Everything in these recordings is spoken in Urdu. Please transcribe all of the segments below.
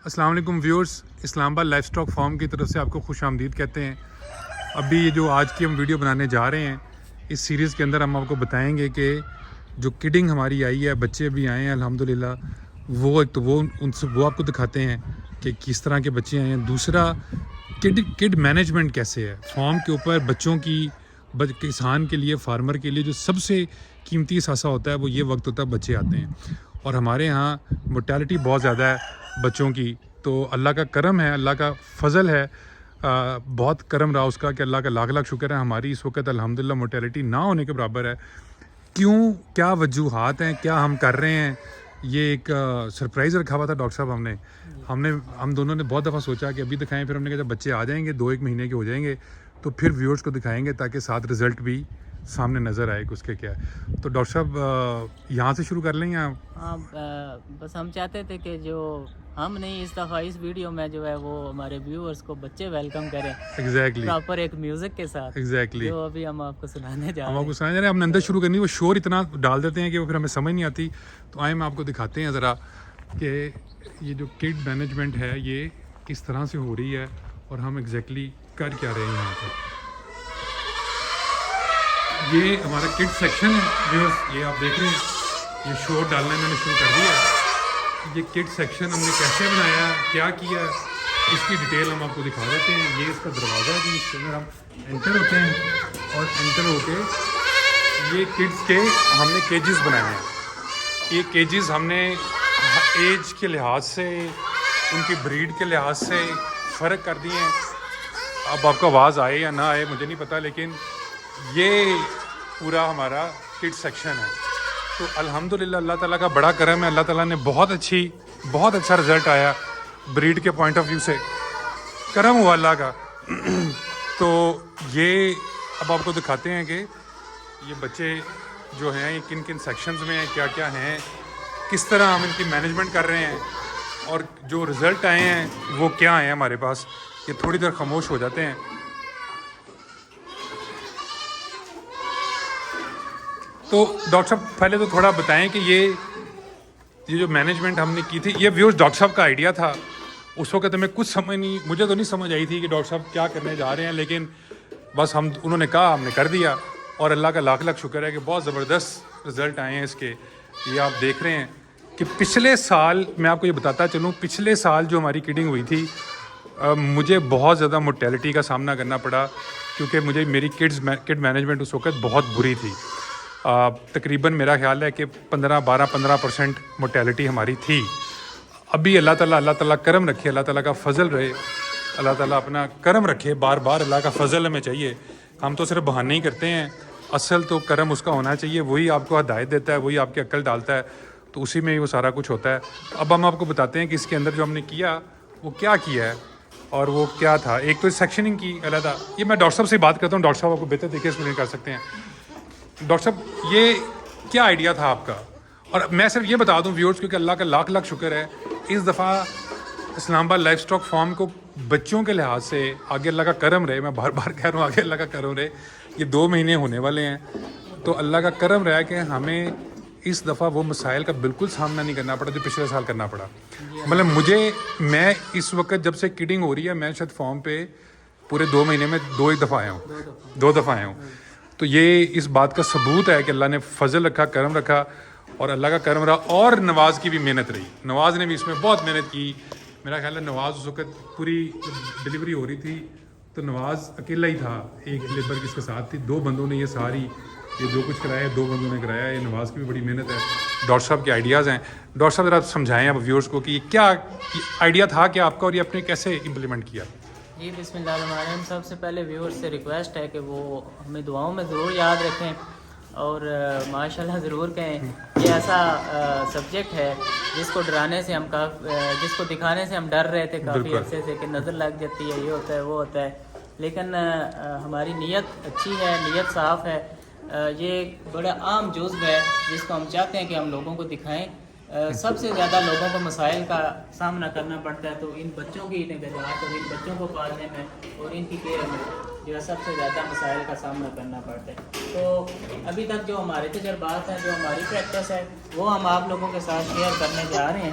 السلام علیکم ویورز، اسلام آباد لائف اسٹاک فارم کی طرف سے آپ کو خوش آمدید کہتے ہیں۔ ابھی یہ جو آج کی ہم ویڈیو بنانے جا رہے ہیں، اس سیریز کے اندر ہم آپ کو بتائیں گے کہ جو کڈنگ ہماری آئی ہے، بچے بھی آئے ہیں الحمدللہ، وہ ایک تو وہ آپ کو دکھاتے ہیں کہ کس طرح کے بچے آئے ہیں۔ دوسرا کڈ مینجمنٹ کیسے ہے فارم کے اوپر، بچوں کی کسان کے لیے، فارمر کے لیے جو سب سے قیمتی اثاثہ ہوتا ہے وہ یہ وقت ہوتا ہے بچے آتے ہیں، اور ہمارے ہاں mortality بہت زیادہ ہے بچوں کی۔ تو اللہ کا کرم ہے، اللہ کا فضل ہے، بہت کرم رہا اس کا کہ اللہ کا لاکھ لاکھ شکر ہے ہماری اس وقت الحمدللہ mortality نہ ہونے کے برابر ہے۔ کیوں، کیا وجوہات ہیں، کیا ہم کر رہے ہیں؟ یہ ایک سرپرائز رکھا ہوا تھا ڈاکٹر صاحب، ہم دونوں نے بہت دفعہ سوچا کہ ابھی دکھائیں، پھر ہم نے کہا جب بچے آ جائیں گے 2-1 مہینے کے ہو جائیں گے تو پھر ویورز کو دکھائیں گے تاکہ ساتھ رزلٹ بھی سامنے نظر آئے کہ اس کے کیا ہے۔ تو ڈاکٹر صاحب یہاں سے شروع کر لیں یا؟ ہاں، بس ہم چاہتے تھے کہ جو ہم نہیں اس دفعہ اس ویڈیو میں جو ہے وہ ہمارے ویورز کو بچے ویلکم کریں ایگزیکٹلی پراپر ایک میوزک کے ساتھ، ایگزیکٹلی جو ابھی ہم آپ کو سنانے جا ہم رہے آپ ہیں۔ کو سنایا جا رہا ہے، ہم نے اندر شروع کرنی، وہ شور اتنا ڈال دیتے ہیں کہ وہ پھر ہمیں سمجھ نہیں آتی۔ تو آئیں میں آپ کو دکھاتے ہیں ذرا کہ یہ جو کڈ مینجمنٹ ہے یہ کس طرح سے ہو رہی ہے اور ہم ایگزیکٹلی کر کیا رہے ہیں یہاں پہ۔ یہ ہمارا کڈ سیکشن ہے ویورز، یہ آپ دیکھ رہے ہیں، یہ شور ڈالنا میں نے شروع کر دیا ہے۔ یہ کڈ سیکشن ہم نے کیسے بنایا، کیا کیا، اس کی ڈیٹیل ہم آپ کو دکھا دیتے ہیں۔ یہ اس کا دروازہ ہے جس کے اندر ہم انٹر ہوتے ہیں، اور انٹر ہو کے یہ کڈس کے ہم نے کیجز بنائے ہیں۔ یہ کیجز ہم نے ایج کے لحاظ سے، ان کی بریڈ کے لحاظ سے فرق کر دیے ہیں۔ اب آپ کو آواز آئے یا نہ آئے مجھے نہیں پتہ، لیکن یہ پورا ہمارا کڈ سیکشن ہے۔ تو الحمدللہ اللہ تعالیٰ کا بڑا کرم ہے، اللہ تعالیٰ نے بہت اچھا رزلٹ آیا بریڈ کے پوائنٹ آف ویو سے، کرم ہوا اللہ کا۔ تو یہ اب آپ کو دکھاتے ہیں کہ یہ بچے جو ہیں یہ کن کن سیکشنز میں ہیں، کیا کیا ہیں، کس طرح ہم ان کی مینجمنٹ کر رہے ہیں، اور جو رزلٹ آئے ہیں وہ کیا ہیں ہمارے پاس۔ یہ تھوڑی دیر خاموش ہو جاتے ہیں۔ تو ڈاکٹر صاحب پہلے تو تھوڑا بتائیں کہ یہ جو مینجمنٹ ہم نے کی تھی، یہ ویورز ڈاکٹر صاحب کا آئیڈیا تھا۔ اس وقت ہمیں کچھ مجھے تو نہیں سمجھ آئی تھی کہ ڈاکٹر صاحب کیا کرنے جا رہے ہیں، لیکن بس انہوں نے کہا، ہم نے کر دیا، اور اللہ کا لاکھ لاکھ شکر ہے کہ بہت زبردست رزلٹ آئے ہیں اس کے۔ یہ آپ دیکھ رہے ہیں کہ پچھلے سال، میں آپ کو یہ بتاتا چلوں، پچھلے سال جو ہماری کڈنگ ہوئی تھی مجھے بہت زیادہ mortality کا سامنا کرنا پڑا، کیونکہ میری کڈ مینجمنٹ اس وقت بہت بری تھی۔ تقریباً میرا خیال ہے کہ 15% mortality ہماری تھی۔ ابھی اللہ تعالیٰ کرم رکھے، اللہ تعالیٰ کا فضل رہے، اللہ تعالیٰ اپنا کرم رکھے، بار بار اللہ کا فضل ہمیں چاہیے۔ ہم تو صرف بہانے ہی کرتے ہیں، اصل تو کرم اس کا ہونا چاہیے، وہی آپ کو ہدایت دیتا ہے، وہی آپ کی عقل ڈالتا ہے، تو اسی میں ہی وہ سارا کچھ ہوتا ہے۔ اب ہم آپ کو بتاتے ہیں کہ اس کے اندر جو ہم نے کیا وہ کیا ہے، اور وہ کیا تھا۔ ایک تو سیکشننگ کی علیحدہ، یہ میں ڈاکٹر صاحب سے بات کرتا ہوں، ڈاکٹر صاحب آپ کو بہتر طریقے سے ایکسپلین کر سکتے ہیں۔ ڈاکٹر صاحب یہ کیا آئیڈیا تھا آپ کا؟ اور میں صرف یہ بتا دوں ویورز، کیونکہ اللہ کا لاکھ لاکھ شکر ہے اس دفعہ اسلام آباد لائف اسٹاک فارم کو بچوں کے لحاظ سے آگے اللہ کا کرم رہے، میں بار بار کہہ رہا ہوں آگے اللہ کا کرم رہے، یہ 2 مہینے ہونے والے ہیں، تو اللہ کا کرم رہا کہ ہمیں اس دفعہ وہ مسائل کا بالکل سامنا نہیں کرنا پڑا جو پچھلے سال کرنا پڑا۔ مطلب میں اس وقت جب سے کڈنگ ہو رہی ہے، میں شاید فارم پہ پورے 2 مہینے میں 2 دفعہ آیا ہوں، 2 دفعہ آیا ہوں۔ تو یہ اس بات کا ثبوت ہے کہ اللہ نے فضل رکھا، کرم رکھا، اور اللہ کا کرم رہا، اور نواز کی بھی محنت رہی۔ نواز نے بھی اس میں بہت محنت کی۔ میرا خیال ہے نواز اس وقت پوری ڈلیوری ہو رہی تھی تو نواز اکیلا ہی تھا، ایک لیبر کس کے ساتھ تھی، 2 بندوں نے یہ جو کچھ کرایا 2 بندوں نے کرایا۔ یہ نواز کی بھی بڑی محنت ہے، ڈاکٹر صاحب کے آئیڈیاز ہیں۔ ڈاکٹر صاحب ذرا سمجھائیں آپ ویورز کو کہ یہ کیا آئیڈیا تھا کہ آپ کا، اور یہ آپ نے کیسے امپلیمنٹ کیا؟ جی بسم اللہ الرحمن الرحیم۔ سب سے پہلے ویورز سے ریکویسٹ ہے کہ وہ ہمیں دعاؤں میں ضرور یاد رکھیں، اور ماشاءاللہ ضرور کہیں۔ یہ ایسا سبجیکٹ ہے جس کو ڈرانے سے جس کو دکھانے سے ہم ڈر رہے تھے کافی عرصے سے کہ نظر لگ جاتی ہے، یہ ہوتا ہے وہ ہوتا ہے، لیکن ہماری نیت اچھی ہے، نیت صاف ہے۔ یہ بڑا عام جزو ہے جس کو ہم چاہتے ہیں کہ ہم لوگوں کو دکھائیں۔ سب سے زیادہ لوگوں کو مسائل کا سامنا کرنا پڑتا ہے، تو ان بچوں کی نگہداشت اور ان بچوں کو پالنے میں اور ان کی کیئر میں جو ہے سب سے زیادہ مسائل کا سامنا کرنا پڑتا ہے۔ تو ابھی تک جو ہمارے تجربات ہیں، جو ہماری پریکٹس ہے، وہ ہم آپ لوگوں کے ساتھ شیئر کرنے جا رہے ہیں۔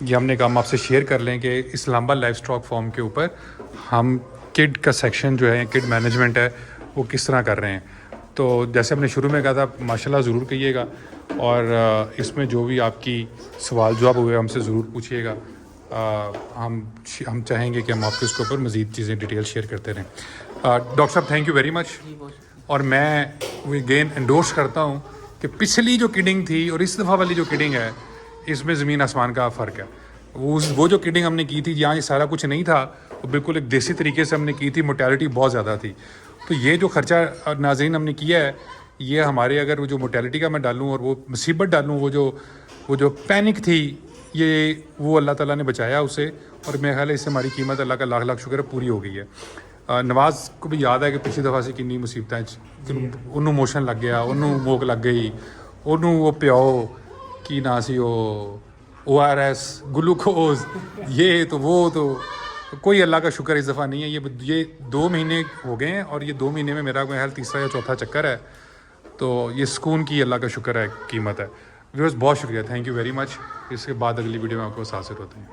یہ ہم نے کہا ہم آپ سے شیئر کر لیں کہ اسلام آباد لائف اسٹاک فارم کے اوپر ہم کڈ کا سیکشن جو ہے کڈ مینجمنٹ ہے وہ کس طرح کر رہے ہیں. تو جیسے ہم نے شروع میں کہا تھا ماشاءاللہ ضرور کہیے گا, اور اس میں جو بھی آپ کی سوال جواب ہوئے ہم سے ضرور پوچھیے گا. ہم چاہیں گے کہ ہم آپ کے اس کے اوپر مزید چیزیں ڈیٹیل شیئر کرتے رہیں. ڈاکٹر صاحب تھینک یو ویری مچ. اور میں اگین انڈورس کرتا ہوں کہ پچھلی جو کڈنگ تھی اور اس دفعہ والی جو کڈنگ ہے اس میں زمین آسمان کا فرق ہے. وہ جو کڈنگ ہم نے کی تھی جہاں یہ سارا کچھ نہیں تھا, وہ بالکل ایک دیسی طریقے سے ہم نے کی تھی, موٹیلٹی بہت زیادہ تھی. تو یہ جو خرچہ ناظرین ہم نے کیا ہے یہ ہمارے اگر وہ جو موٹیلٹی کا میں ڈالوں اور وہ مصیبت ڈالوں, وہ جو پینک تھی یہ وہ اللہ تعالیٰ نے بچایا اسے, اور میرے خیال ہے اس سے ہماری قیمت اللہ کا لاکھ لاکھ شکر ہے پوری ہو گئی ہے. نواز کو بھی یاد ہے کہ پچھلی دفعہ سے کنی مصیبتیں, انہوں موشن لگ گیا, انہوں موک لگ گئی, انہوں وہ پیاؤ کی نا سی او آر ایس گلوکوز یہ تو وہ تو کوئی اللہ کا شکر اس دفعہ نہیں ہے. یہ 2 مہینے ہو گئے ہیں اور یہ 2 مہینے میں میرا خیال تیسرا یا چوتھا چکر ہے. تو یہ سکون کی اللہ کا شکر ہے, قیمت ہے. ویورز بہت شکریہ, تھینک یو ویری مچ. اس کے بعد اگلی ویڈیو میں آپ کو حاصل ہوتے ہیں.